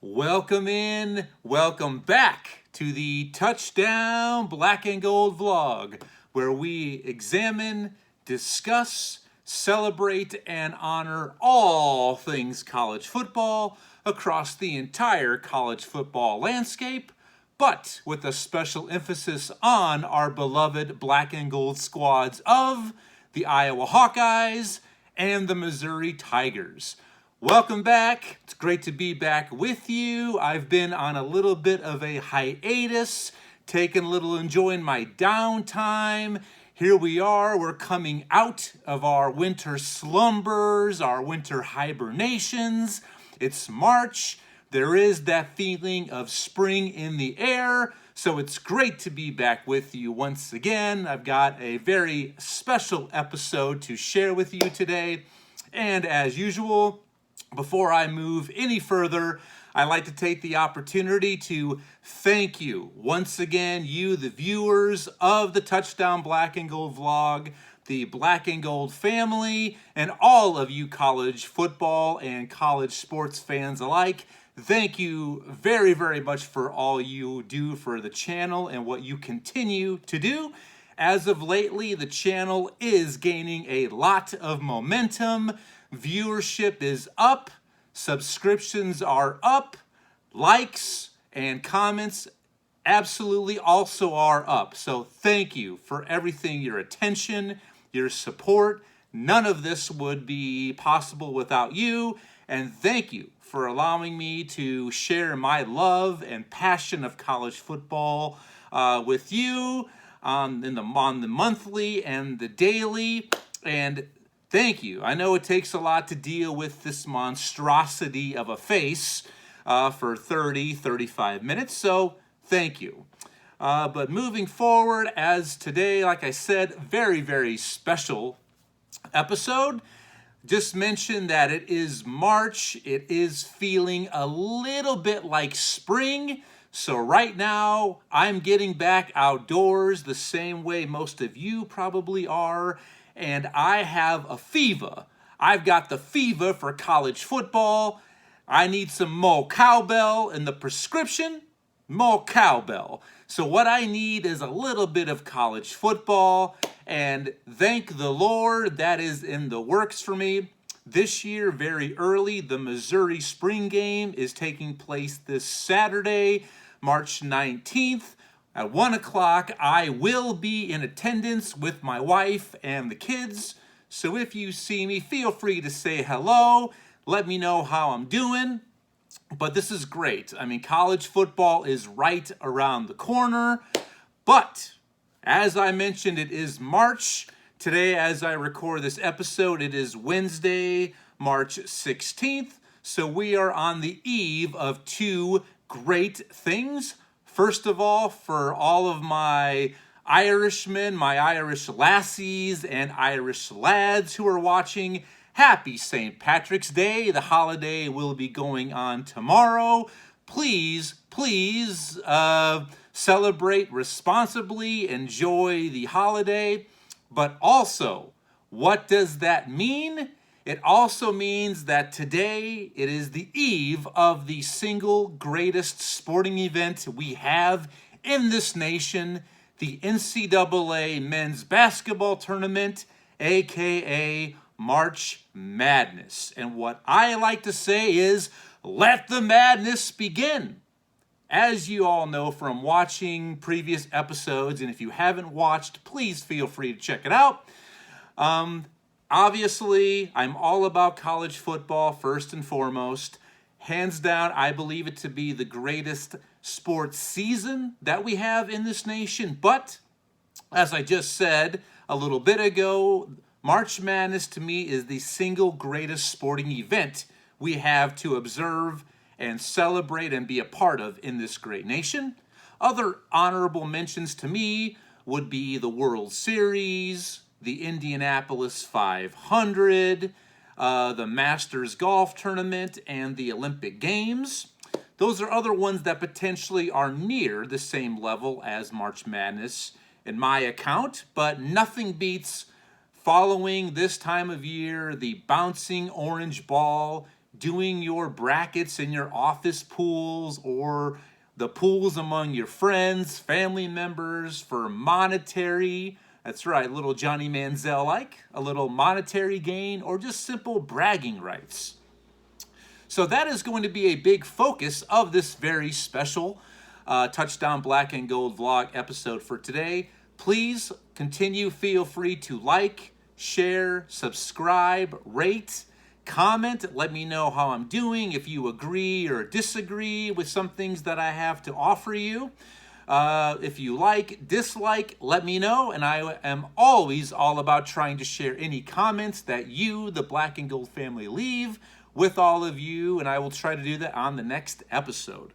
Welcome back to the Touchdown Black and Gold vlog, where we examine, discuss, celebrate, and honor all things college football across the entire college football landscape, but with a special emphasis on our beloved black and gold squads of the Iowa Hawkeyes and the Missouri Tigers. Welcome back. It's great to be back with you. I've been on a little bit of a hiatus, enjoying my downtime. Here we are. We're coming out of our winter slumbers, our winter hibernations. It's March. There is that feeling of spring in the air. So it's great to be back with you once again. I've got a very special episode to share with you today. And as usual, before I move any further, I'd like to take the opportunity to thank you once again, you, the viewers of the Touchdown Black and Gold vlog, the Black and Gold family, and all of you college football and college sports fans alike. Thank you very, very much for all you do for the channel and what you continue to do. As of lately, the channel is gaining a lot of momentum. Viewership is up, subscriptions are up, likes and comments absolutely also are up. So thank you for everything, your attention, your support. None of this would be possible without you. And thank you for allowing me to share my love and passion of college football with you on the monthly and the daily. And thank you. I know it takes a lot to deal with this monstrosity of a face for 35 minutes, so thank you. But moving forward, as today, like I said, very, very special episode. Just mention that it is March. It is feeling a little bit like spring. So right now, I'm getting back outdoors the same way most of you probably are. And I have a fever. I've got the fever for college football. I need some more cowbell in the prescription. More cowbell. So what I need is a little bit of college football. And thank the Lord, that is in the works for me. This year, very early, the Missouri spring game is taking place this Saturday, March 19th. At 1 o'clock, I will be in attendance with my wife and the kids. So if you see me, feel free to say hello. Let me know how I'm doing. But this is great. I mean, college football is right around the corner. But as I mentioned, it is March. Today, as I record this episode, it is Wednesday, March 16th. So we are on the eve of two great things. First of all, for all of my Irishmen, my Irish lassies, and Irish lads who are watching, happy St. Patrick's Day. The holiday will be going on tomorrow. Please celebrate responsibly, enjoy the holiday. But also, what does that mean? It also means that today it is the eve of the single greatest sporting event we have in this nation, the NCAA men's basketball tournament, aka March Madness. And what I like to say is, let the madness begin. As you all know from watching previous episodes, and if you haven't watched, please feel free to check it out. Obviously, I'm all about college football first and foremost. Hands down, I believe it to be the greatest sports season that we have in this nation. But, as I just said a little bit ago, March Madness to me is the single greatest sporting event we have to observe and celebrate and be a part of in this great nation. Other honorable mentions to me would be the World Series, the Indianapolis 500, the Masters Golf Tournament, and the Olympic Games. Those are other ones that potentially are near the same level as March Madness in my account, but nothing beats following this time of year the bouncing orange ball doing your brackets in your office pools or the pools among your friends, family members for monetary, that's right, little Johnny Manziel-like, a little monetary gain, or just simple bragging rights. So that is going to be a big focus of this very special Touchdown Black and Gold vlog episode for today. Please feel free to like, share, subscribe, rate, comment, let me know how I'm doing, if you agree or disagree with some things that I have to offer you. If you dislike, let me know, and I am always all about trying to share any comments that you, the Black and Gold family, leave with all of you, and I will try to do that on the next episode.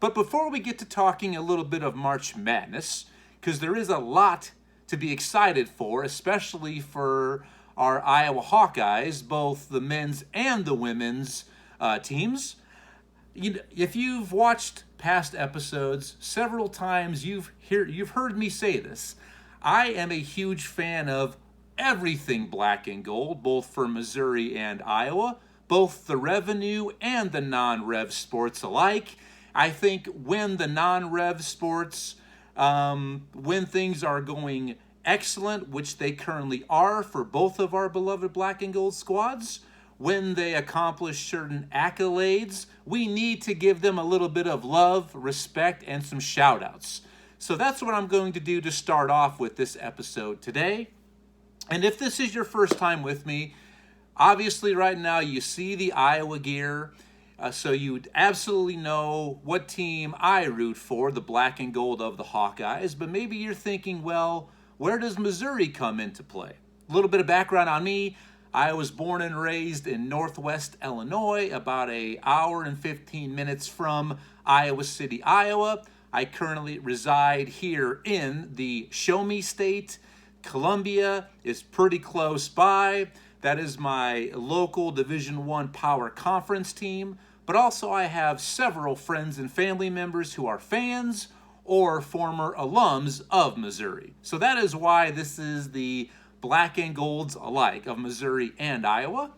But before we get to talking a little bit of March Madness, because there is a lot to be excited for, especially for our Iowa Hawkeyes, both the men's and the women's teams. If you've watched past episodes several times, you've heard me say this. I am a huge fan of everything black and gold, both for Missouri and Iowa, both the revenue and the non-rev sports alike. I think when the non-rev sports, when things are going excellent, which they currently are for both of our beloved black and gold squads, when they accomplish certain accolades, we need to give them a little bit of love, respect, and some shout outs. So that's what I'm going to do to start off with this episode today. And if this is your first time with me, obviously right now you see the Iowa gear, so you absolutely know what team I root for, the black and gold of the Hawkeyes. But maybe you're thinking, well, where does Missouri come into play? A little bit of background on me. I was born and raised in Northwest Illinois, about an hour and 15 minutes from Iowa City, Iowa. I currently reside here in the Show Me State. Columbia is pretty close by. That is my local Division I Power Conference team. But also I have several friends and family members who are fans or former alums of Missouri. So that is why this is the black and golds alike of Missouri and Iowa.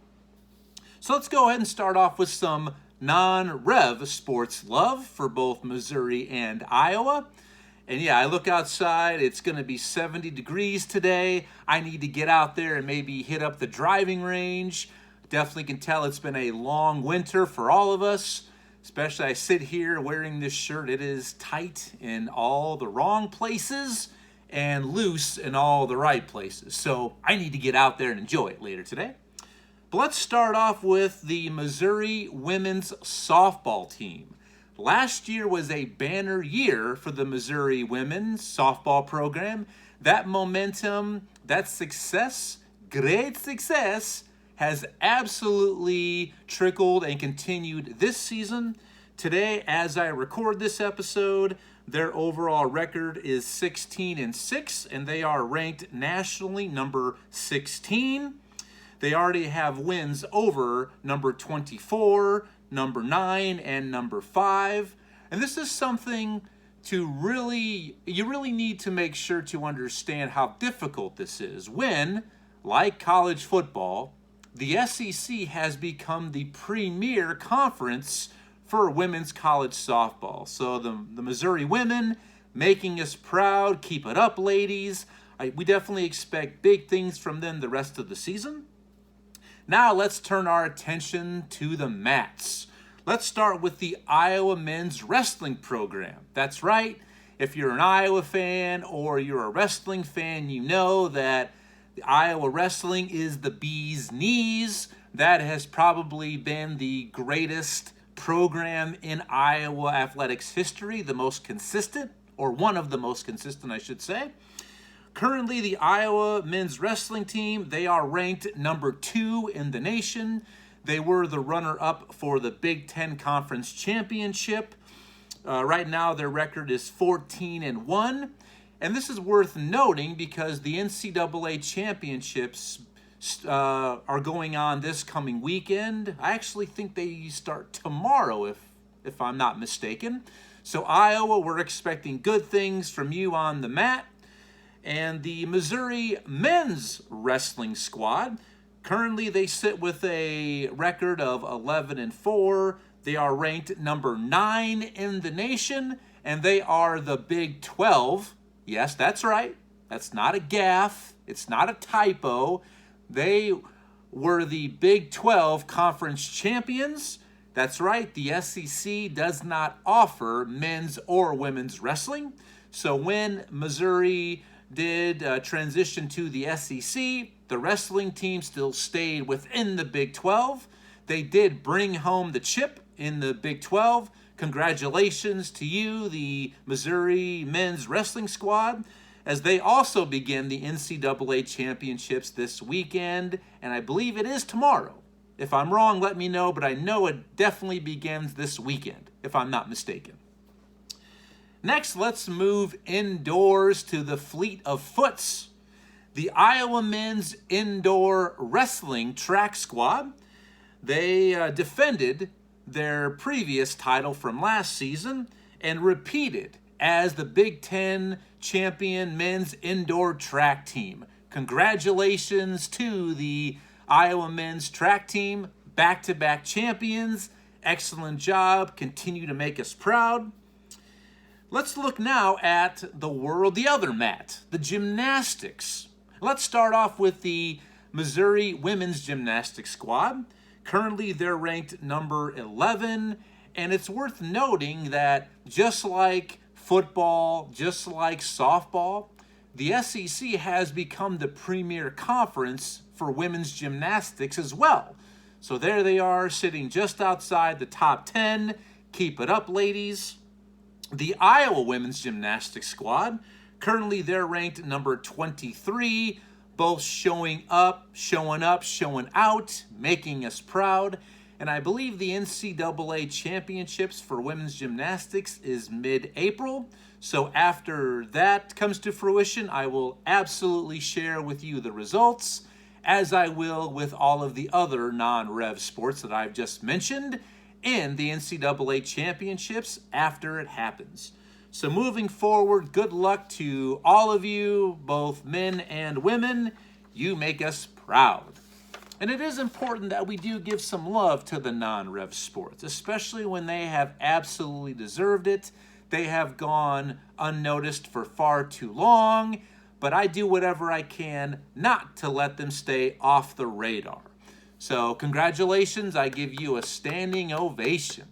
So let's go ahead and start off with some non-rev sports love for both Missouri and Iowa. And yeah, I look outside, it's going to be 70 degrees today. I need to get out there and maybe hit up the driving range. Definitely can tell it's been a long winter for all of us. Especially I sit here wearing this shirt. It is tight in all the wrong places and loose in all the right places. So I need to get out there and enjoy it later today. But let's start off with the Missouri women's softball team. Last year was a banner year for the Missouri women's softball program. That momentum, that success, great success, has absolutely trickled and continued this season. Today, as I record this episode, their overall record is 16-6, and they are ranked nationally number 16. They already have wins over number 24, number 9, and number 5. And this is something you really need to make sure to understand how difficult this is when, like college football, the SEC has become the premier conference for women's college softball. So the Missouri women making us proud. Keep it up, ladies. We definitely expect big things from them the rest of the season. Now let's turn our attention to the mats. Let's start with the Iowa men's wrestling program. That's right. If you're an Iowa fan or you're a wrestling fan, you know that the Iowa wrestling is the bee's knees. That has probably been the greatest program in Iowa athletics history, the most consistent, or one of the most consistent, I should say. Currently, the Iowa men's wrestling team, they are ranked number 2 in the nation. They were the runner-up for the Big Ten Conference Championship. Right now, their record is 14-1. And this is worth noting because the NCAA championships are going on this coming weekend. I actually think they start tomorrow, if I'm not mistaken. So Iowa, we're expecting good things from you on the mat. And the Missouri men's wrestling squad, Currently, they sit with a record of 11-4. They are ranked number 9 in the nation, and they are the Big 12. Yes, that's right. That's not a gaffe. It's not a typo. They were the Big 12 conference champions. That's right. The SEC does not offer men's or women's wrestling. So when Missouri did transition to the SEC, the wrestling team still stayed within the Big 12. They did bring home the chip in the Big 12. Congratulations to you, the Missouri men's wrestling squad, as they also begin the NCAA championships this weekend, and I believe it is tomorrow. If I'm wrong, let me know, but I know it definitely begins this weekend, if I'm not mistaken. Next, let's move indoors to the fleet of foots. The Iowa men's indoor wrestling track squad, they defended their previous title from last season and repeated as the Big Ten champion men's indoor track team. Congratulations to the Iowa men's track team, back-to-back champions. Excellent job. Continue to make us proud. Let's look now at the other mat, the gymnastics. Let's start off with the Missouri women's gymnastics squad. Currently, they're ranked number 11, and it's worth noting that just like football, just like softball, the SEC has become the premier conference for women's gymnastics as well. So there they are, sitting just outside the top 10. Keep it up, ladies. The Iowa women's gymnastics squad, currently they're ranked number 23, both showing out, making us proud. And I believe the NCAA championships for women's gymnastics is mid-April. So after that comes to fruition, I will absolutely share with you the results, as I will with all of the other non-rev sports that I've just mentioned in the NCAA championships after it happens. So moving forward, good luck to all of you, both men and women. You make us proud. And it is important that we do give some love to the non-rev sports, especially when they have absolutely deserved it. They have gone unnoticed for far too long, but I do whatever I can not to let them stay off the radar. So congratulations, I give you a standing ovation.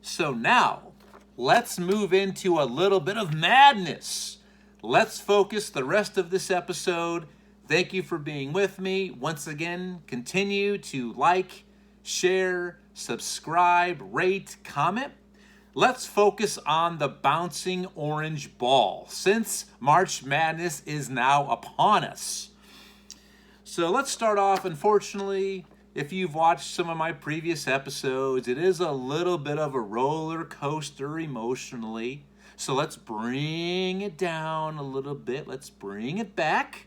So now, let's move into a little bit of madness. Let's focus the rest of this episode. Thank you for being with me. Once again, continue to like, share, subscribe, rate, comment. Let's focus on the bouncing orange ball, since March Madness is now upon us. So let's start off. Unfortunately, if you've watched some of my previous episodes, it is a little bit of a roller coaster emotionally. So let's bring it down a little bit. Let's bring it back.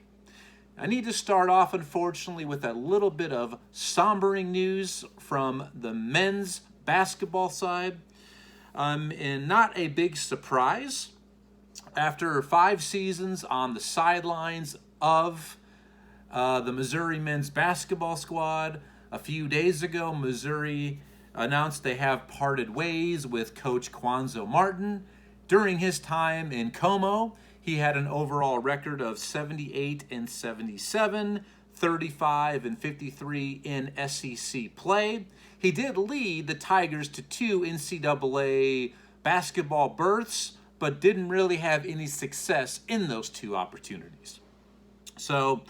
I need to start off, unfortunately, with a little bit of sombering news from the men's basketball side. And not a big surprise. After 5 seasons on the sidelines of the Missouri men's basketball squad, a few days ago, Missouri announced they have parted ways with Coach Cuonzo Martin. During his time in Como, he had an overall record of 78-77, 35-53 in SEC play. He did lead the Tigers to 2 NCAA basketball berths, but didn't really have any success in those 2 opportunities. So,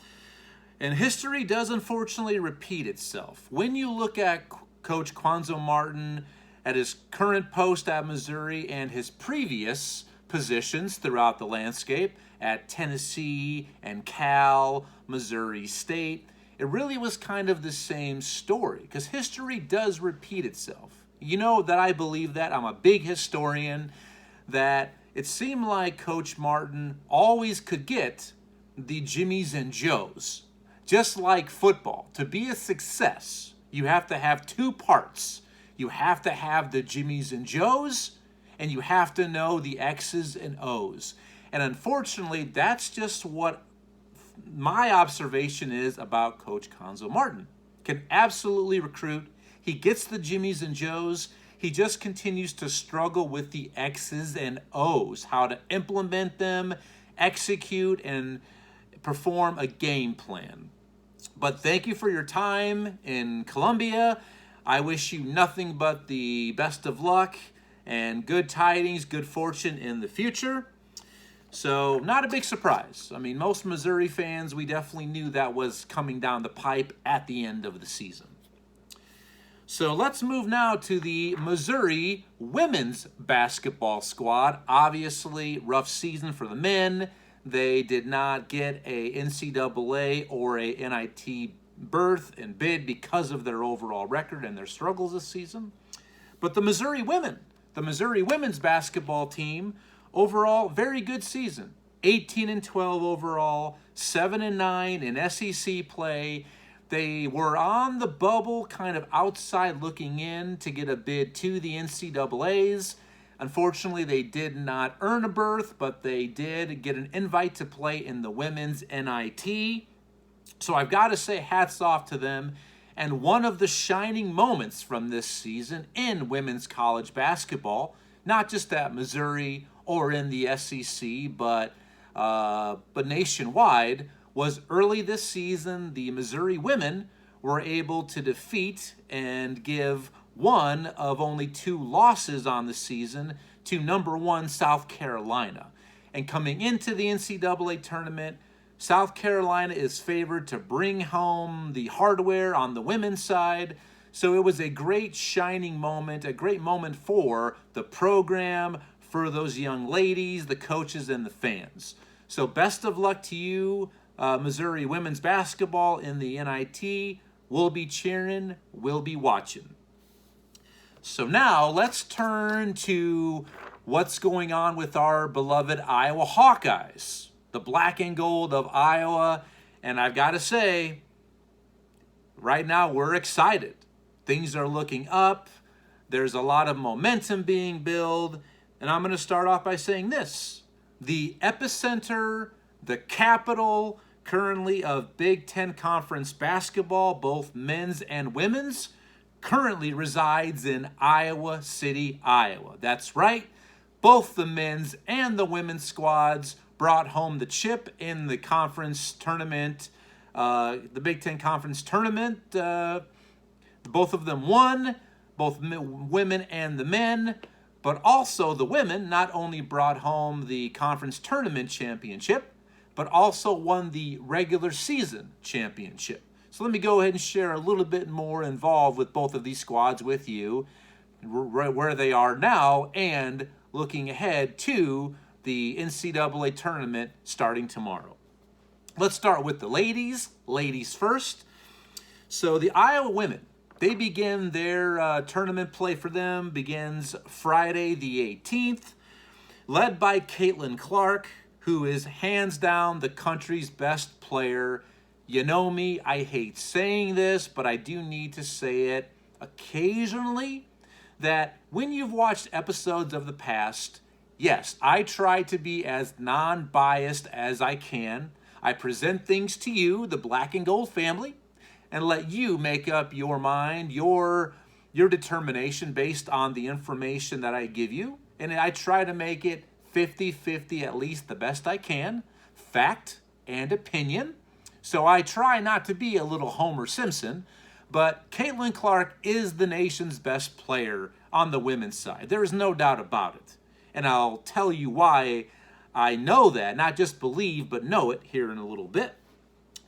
and history does unfortunately repeat itself. When you look at Coach Cuonzo Martin at his current post at Missouri and his previous positions throughout the landscape at Tennessee and Cal, Missouri State, it really was kind of the same story, because history does repeat itself. You know that I believe that. I'm a big historian, that it seemed like Coach Martin always could get the Jimmies and Joes. Just like football, to be a success, you have to have 2 parts. You have to have the Jimmies and Joes, and you have to know the X's and O's. And unfortunately, that's just what my observation is about Coach Conzo Martin. Can absolutely recruit. He gets the Jimmies and Joes. He just continues to struggle with the X's and O's, how to implement them, execute, and perform a game plan. But thank you for your time in Columbia. I wish you nothing but the best of luck and good tidings, good fortune in the future. So, not a big surprise. I mean, most Missouri fans, we definitely knew that was coming down the pipe at the end of the season. So, let's move now to the Missouri women's basketball squad. Obviously, rough season for the men. They did not get a NCAA or a NIT berth and bid because of their overall record and their struggles this season. But the Missouri women's basketball team, overall, very good season. 18-12 overall, 7-9 in SEC play. They were on the bubble, kind of outside looking in to get a bid to the NCAAs. Unfortunately, they did not earn a berth, but they did get an invite to play in the women's NIT. So I've got to say hats off to them. And one of the shining moments from this season in women's college basketball, not just at Missouri or in the SEC, but nationwide, was early this season, the Missouri women were able to defeat and give one of only 2 losses on the season to number 1 South Carolina. And coming into the NCAA tournament, South Carolina is favored to bring home the hardware on the women's side. So it was a great shining moment, a great moment for the program, for those young ladies, the coaches, and the fans. So best of luck to you, Missouri women's basketball in the NIT. We'll be cheering, we'll be watching. So now let's turn to what's going on with our beloved Iowa Hawkeyes, the black and gold of Iowa. And I've got to say, right now we're excited. Things are looking up. There's a lot of momentum being built. And I'm going to start off by saying this. The epicenter, the capital currently of Big Ten Conference basketball, both men's and women's, currently resides in Iowa City, Iowa. That's right. Both the men's and the women's squads brought home the chip in the conference tournament, the Big Ten Conference tournament. Both of them won, both women and the men. But also the women not only brought home the conference tournament championship, but also won the regular season championship. So let me go ahead and share a little bit more involved with both of these squads with you, where they are now and looking ahead to the NCAA tournament starting tomorrow. Let's start with the ladies. Ladies first. So the Iowa women, they begin their tournament play for them, begins Friday the 18th, led by Caitlyn Clark, who is hands down the country's best player. You know me, I hate saying this, but I do need to say it occasionally, that when you've watched episodes of the past, yes, I try to be as non-biased as I can. I present things to you, the Black and Gold family, and let you make up your mind, your determination based on the information that I give you. And I try to make it 50-50 at least the best I can, fact and opinion. So I try not to be a little Homer Simpson, but Caitlyn Clark is the nation's best player on the women's side. There is no doubt about it. And I'll tell you why I know that, not just believe, but know it here in a little bit.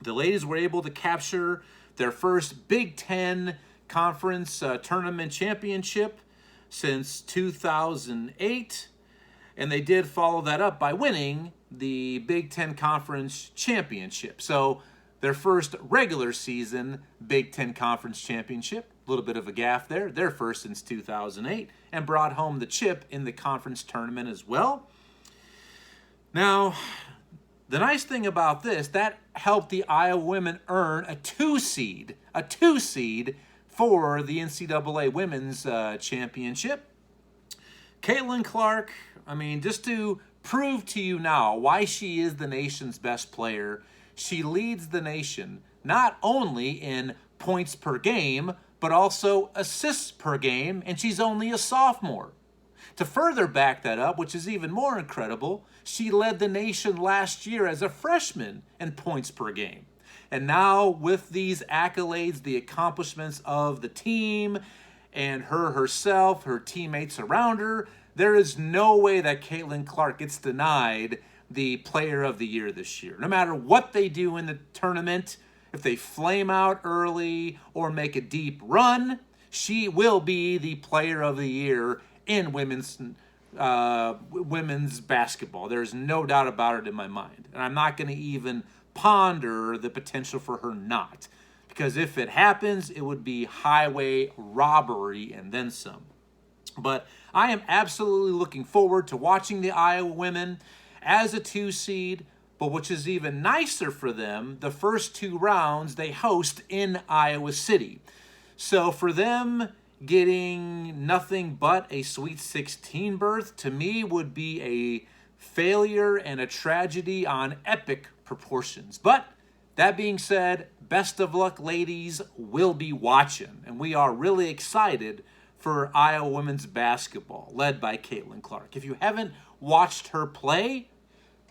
The ladies were able to capture their first Big Ten Conference tournament championship since 2008. And they did follow that up by winning the Big Ten Conference Championship. So their first regular season Big Ten Conference Championship, a little bit of a gaffe there, their first since 2008, and brought home the chip in the conference tournament as well. Now, the nice thing about this, that helped the Iowa women earn a 2 seed for the NCAA Women's Championship. Caitlyn Clark, I mean, just to prove to you now why she is the nation's best player, she leads the nation not only in points per game, but also assists per game, and she's only a sophomore. To further back that up, which is even more incredible, she led the nation last year as a freshman in points per game. And now with these accolades, the accomplishments of the team and her herself, her teammates around her, there is no way that Caitlyn Clark gets denied the Player of the Year this year. No matter what they do in the tournament, if they flame out early or make a deep run, she will be the Player of the Year in women's basketball. There's no doubt about it in my mind. And I'm not going to even ponder the potential for her not. Because if it happens, it would be highway robbery and then some. But I am absolutely looking forward to watching the Iowa women as a 2 seed. But which is even nicer for them, the first 2 rounds they host in Iowa City. So for them, getting nothing but a Sweet 16 berth, to me, would be a failure and a tragedy on epic proportions. But that being said, best of luck, ladies. We'll be watching, and we are really excited for Iowa women's basketball, led by Caitlyn Clark. If you haven't watched her play,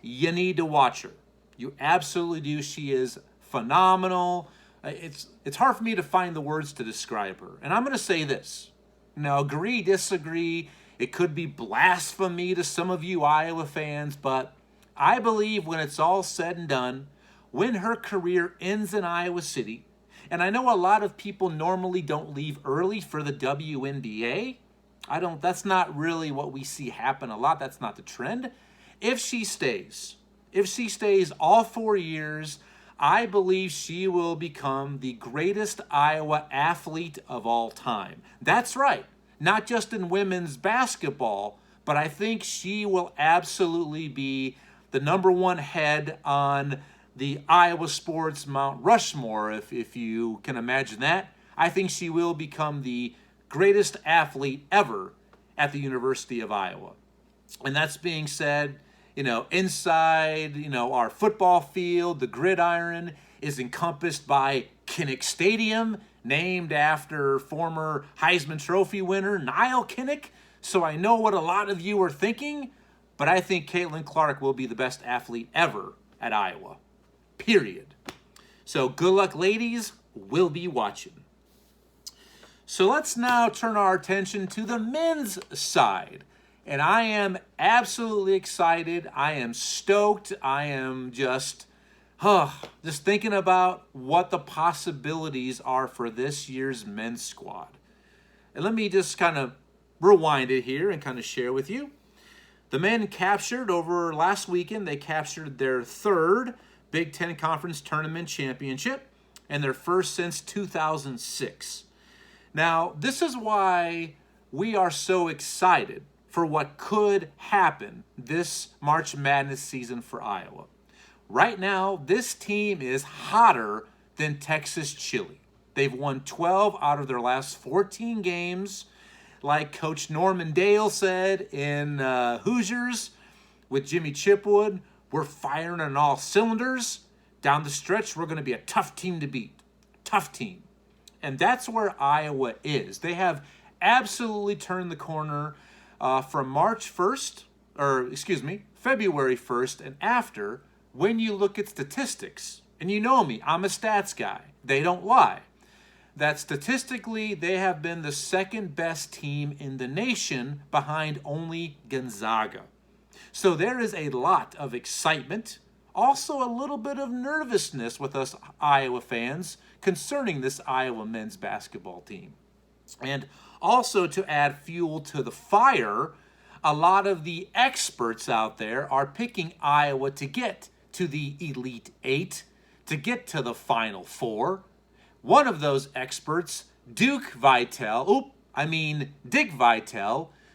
you need to watch her. You absolutely do. She is phenomenal. It's hard for me to find the words to describe her. And I'm going to say this. Now, agree, disagree. It could be blasphemy to some of you Iowa fans, but I believe when it's all said and done, when her career ends in Iowa City, and I know a lot of people normally don't leave early for the WNBA. That's not really what we see happen a lot. That's not the trend. If she stays all 4 years, I believe she will become the greatest Iowa athlete of all time. That's right. Not just in women's basketball, but I think she will absolutely be the #1 head on the Iowa sports Mount Rushmore, if you can imagine that. I think she will become the greatest athlete ever at the University of Iowa. And that's being said, inside, our football field, the gridiron is encompassed by Kinnick Stadium, named after former Heisman Trophy winner Niall Kinnick. So I know what a lot of you are thinking, but I think Caitlyn Clark will be the best athlete ever at Iowa. Period. So good luck, ladies. We'll be watching. So let's now turn our attention to the men's side. And I am absolutely excited. I am stoked. I am just thinking about what the possibilities are for this year's men's squad. And let me just kind of rewind it here and kind of share with you. The men captured over last weekend, they captured their 3rd Big Ten Conference Tournament championship and their first since 2006. Now, this is why we are so excited for what could happen this March Madness season for Iowa. Right now, this team is hotter than Texas chili. They've won 12 out of their last 14 games. Like Coach Norman Dale said in Hoosiers with Jimmy Chipwood, we're firing on all cylinders. Down the stretch, we're going to be a tough team to beat. Tough team. And that's where Iowa is. They have absolutely turned the corner from February 1st and after, when you look at statistics. And you know me, I'm a stats guy. They don't lie. That statistically, they have been the 2nd best team in the nation behind only Gonzaga. So there is a lot of excitement, also a little bit of nervousness with us Iowa fans concerning this Iowa men's basketball team. And also to add fuel to the fire, a lot of the experts out there are picking Iowa to get to the Elite 8, to get to the Final 4. One of those experts, Dick Vitale,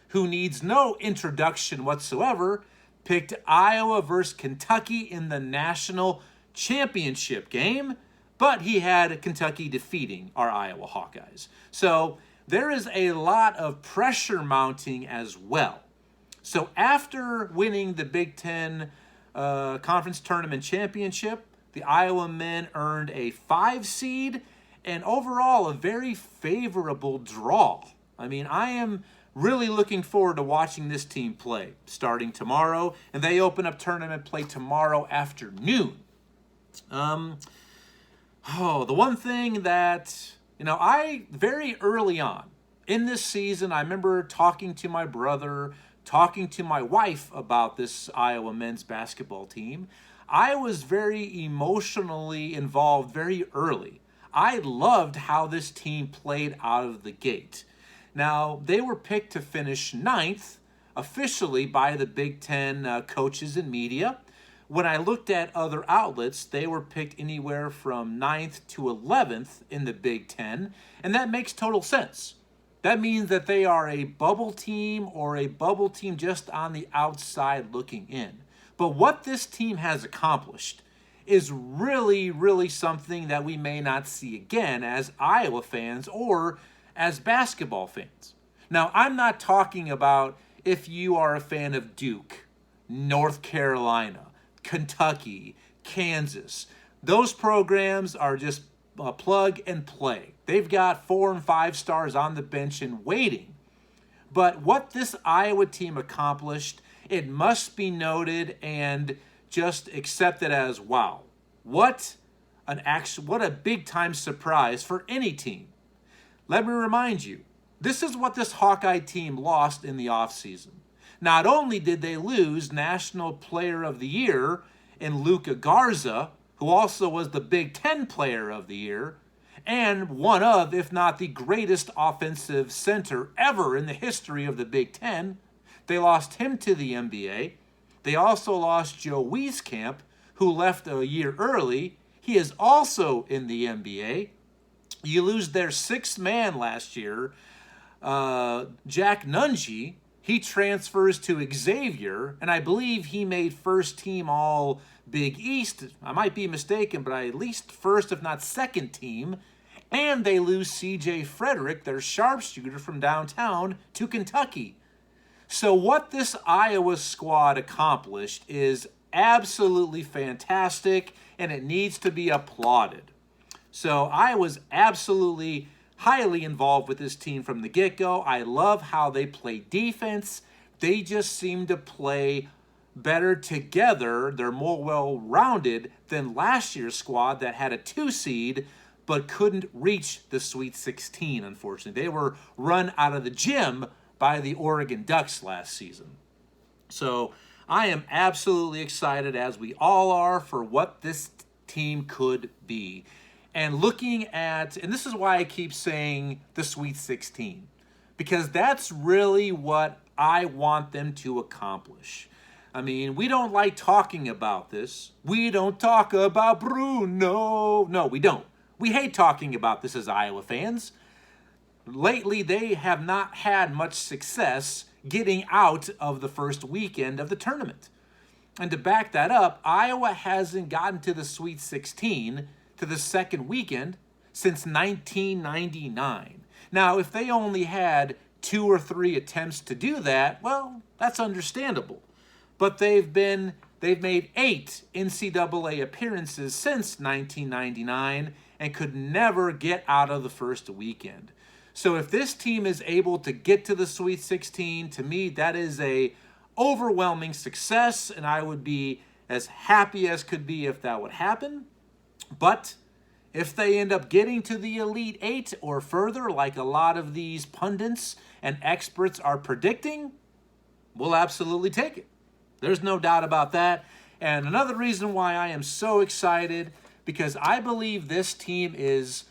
who needs no introduction whatsoever, picked Iowa versus Kentucky in the national championship game, but he had Kentucky defeating our Iowa Hawkeyes. So there is a lot of pressure mounting as well. So after winning the Big Ten Conference Tournament Championship, the Iowa men earned a 5 seed and overall a very favorable draw. I mean, I am really looking forward to watching this team play starting tomorrow, and they open up tournament play tomorrow afternoon. The one thing that, I very early on in this season, I remember talking to my brother, talking to my wife about this Iowa men's basketball team. I was very emotionally involved very early. I loved how this team played out of the gate. Now, they were picked to finish 9th officially by the Big Ten coaches and media. When I looked at other outlets, they were picked anywhere from 9th to 11th in the Big Ten, and that makes total sense. That means that they are a bubble team or a bubble team just on the outside looking in. But what this team has accomplished is really, really something that we may not see again as Iowa fans or as basketball fans. Now, I'm not talking about if you are a fan of Duke, North Carolina, Kentucky, Kansas. Those programs are just plug and play. They've got 4 and 5 stars on the bench and waiting. But what this Iowa team accomplished, it must be noted and just accepted as, wow, what a big time surprise for any team. Let me remind you, this is what this Hawkeye team lost in the offseason. Not only did they lose National Player of the Year in Luka Garza, who also was the Big Ten Player of the Year, and one of, if not the greatest offensive center ever in the history of the Big Ten. They lost him to the NBA. They also lost Joe Wieskamp, who left a year early. He is also in the NBA. You lose their 6th man last year, Jack Nunge. He transfers to Xavier, and I believe he made first team all Big East. I might be mistaken, but at least first, if not second team. And they lose C.J. Frederick, their sharpshooter from downtown, to Kentucky. So what this Iowa squad accomplished is absolutely fantastic, and it needs to be applauded. So I was absolutely highly involved with this team from the get-go. I love how they play defense. They just seem to play better together. They're more well-rounded than last year's squad that had a 2 seed but couldn't reach the Sweet 16, unfortunately. They were run out of the gym by the Oregon Ducks last season. So I am absolutely excited, as we all are, for what this team could be. And looking at, and this is why I keep saying the Sweet 16, because that's really what I want them to accomplish. I mean, we don't like talking about this. We don't talk about Bruno. No, we don't. We hate talking about this as Iowa fans. Lately, they have not had much success getting out of the first weekend of the tournament. And to back that up, Iowa hasn't gotten to the Sweet 16, to the second weekend, since 1999. Now, if they only had 2 or 3 attempts to do that, well, that's understandable. But they've made 8 NCAA appearances since 1999 and could never get out of the first weekend. So if this team is able to get to the Sweet 16, to me, that is a overwhelming success, and I would be as happy as could be if that would happen. But if they end up getting to the Elite 8 or further, like a lot of these pundits and experts are predicting, we'll absolutely take it. There's no doubt about that. And another reason why I am so excited, because I believe this team is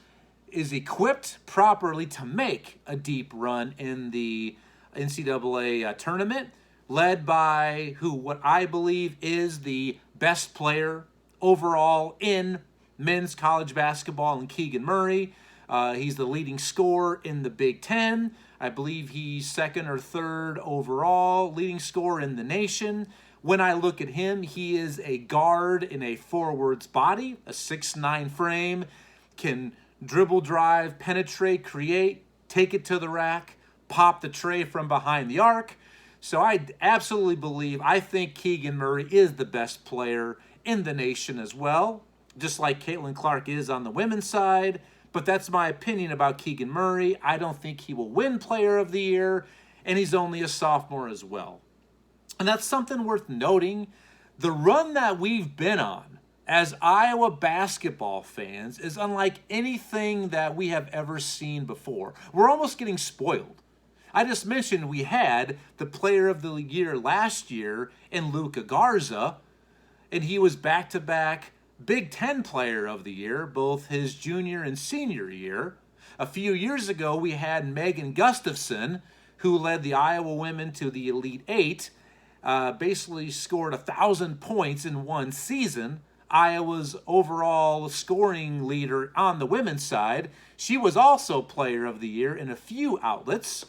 equipped properly to make a deep run in the NCAA tournament, led by what I believe is the best player overall in men's college basketball, in Keegan Murray. He's the leading scorer in the Big Ten. I believe he's 2nd or 3rd overall leading scorer in the nation. When I look at him, he is a guard in a forward's body, a 6'9" frame, can dribble, drive, penetrate, create, take it to the rack, pop the tray from behind the arc. So I absolutely believe, I think Keegan Murray is the best player in the nation as well. just like Caitlyn Clark is on the women's side. But that's my opinion about Keegan Murray. I don't think he will win Player of the Year, and he's only a sophomore as well. And that's something worth noting. The run that we've been on as Iowa basketball fans is unlike anything that we have ever seen before. We're almost getting spoiled. I just mentioned we had the Player of the Year last year in Luka Garza, and he was back-to-back Big Ten Player of the Year, both his junior and senior year. A few years ago, we had Megan Gustafsson, who led the Iowa women to the Elite Eight, basically scored 1,000 points in one season. Iowa's overall scoring leader on the women's side. She was also Player of the Year in a few outlets.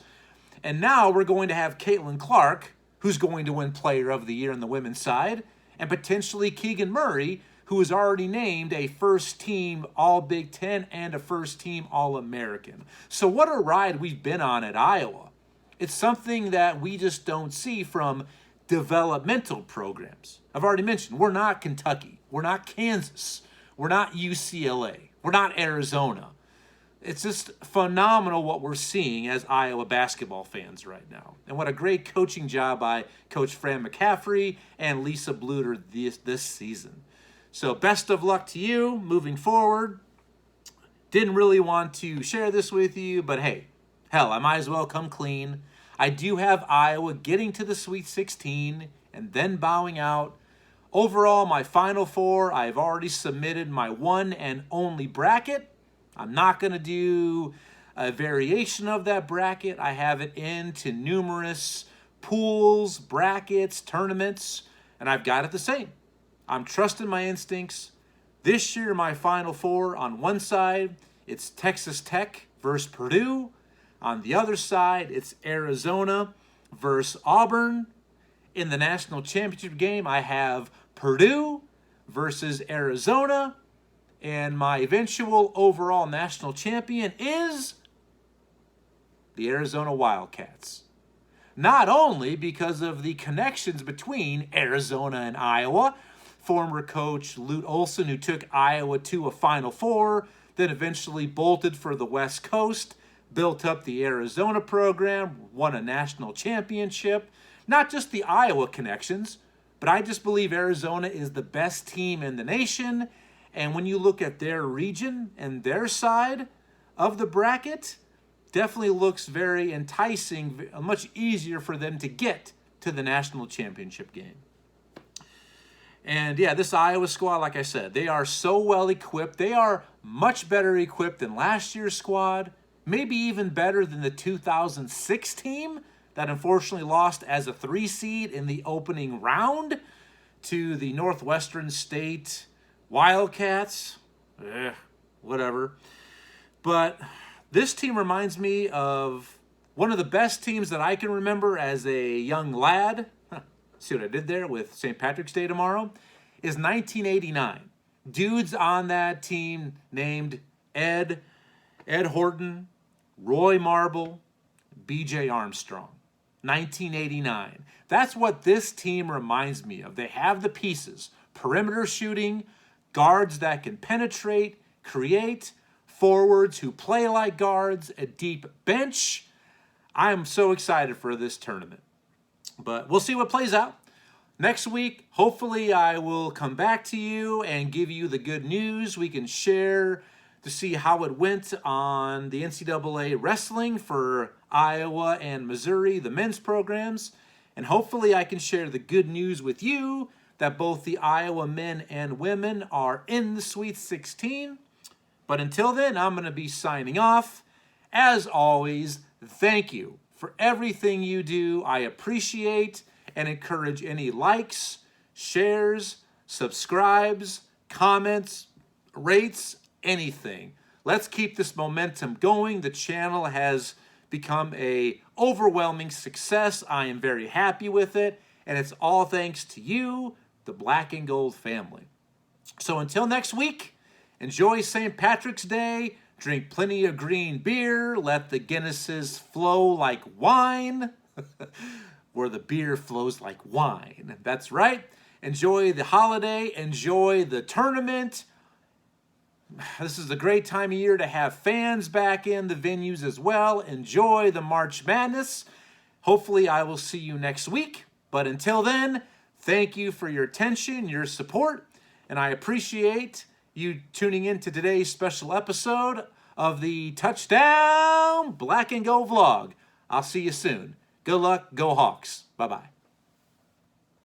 And now we're going to have Caitlyn Clark, who's going to win Player of the Year on the women's side, and potentially Keegan Murray, who is already named a first-team All-Big Ten and a first-team All-American. So what a ride we've been on at Iowa. It's something that we just don't see from developmental programs. I've already mentioned, we're not Kentucky. We're not Kansas. We're not UCLA. We're not Arizona. It's just phenomenal what we're seeing as Iowa basketball fans right now. And what a great coaching job by Coach Fran McCaffrey and Lisa Bluter this season. So best of luck to you moving forward. Didn't really want to share this with you, but hey, hell, I might as well come clean. I do have Iowa getting to the Sweet 16 and then bowing out. Overall, my Final Four, I've already submitted my one and only bracket. I'm not going to do a variation of that bracket. I have it into numerous pools, brackets, tournaments, and I've got it the same. I'm trusting my instincts. This year, my Final Four, on one side, it's Texas Tech versus Purdue. On the other side, it's Arizona versus Auburn. In the national championship game, I have Purdue versus Arizona. And my eventual overall national champion is the Arizona Wildcats. Not only because of the connections between Arizona and Iowa, former coach Lute Olson, who took Iowa to a Final Four, then eventually bolted for the West Coast, built up the Arizona program, won a national championship. Not just the Iowa connections, but I just believe Arizona is the best team in the nation. And when you look at their region and their side of the bracket, definitely looks very enticing, much easier for them to get to the national championship game. And yeah, this Iowa squad, like I said, they are so well equipped. They are much better equipped than last year's squad, maybe even better than the 2006 team that unfortunately lost as a 3 seed in the opening round to the Northwestern State Wildcats. Whatever. But this team reminds me of one of the best teams that I can remember as a young lad. See what I did there with St. Patrick's Day tomorrow? Is 1989. Dudes on that team named Ed Horton, Roy Marble, B.J. Armstrong. 1989. That's what this team reminds me of. They have the pieces. Perimeter shooting, guards that can penetrate, create, forwards who play like guards, a deep bench. I am so excited for this tournament. But we'll see what plays out. Next week, hopefully I will come back to you and give you the good news. We can share to see how it went on the NCAA wrestling for Iowa and Missouri, the men's programs. And hopefully I can share the good news with you that both the Iowa men and women are in the Sweet 16. But until then, I'm going to be signing off. As always, thank you for everything you do. I appreciate and encourage any likes, shares, subscribes, comments, rates, anything. Let's keep this momentum going. The channel has become a overwhelming success. I am very happy with it, and it's all thanks to you, the Black and Gold family. So until next week, enjoy St. Patrick's Day, drink plenty of green beer, let the Guinnesses flow like wine, where the beer flows like wine. That's right. Enjoy the holiday, enjoy the tournament, This is a great time of year to have fans back in the venues as well. Enjoy the March Madness. Hopefully I will see you next week. But until then, thank you for your attention, your support, and I appreciate you tuning in to today's special episode of the Touchdown Black and Gold vlog. I'll see you soon. Good luck. Go Hawks. Bye-bye.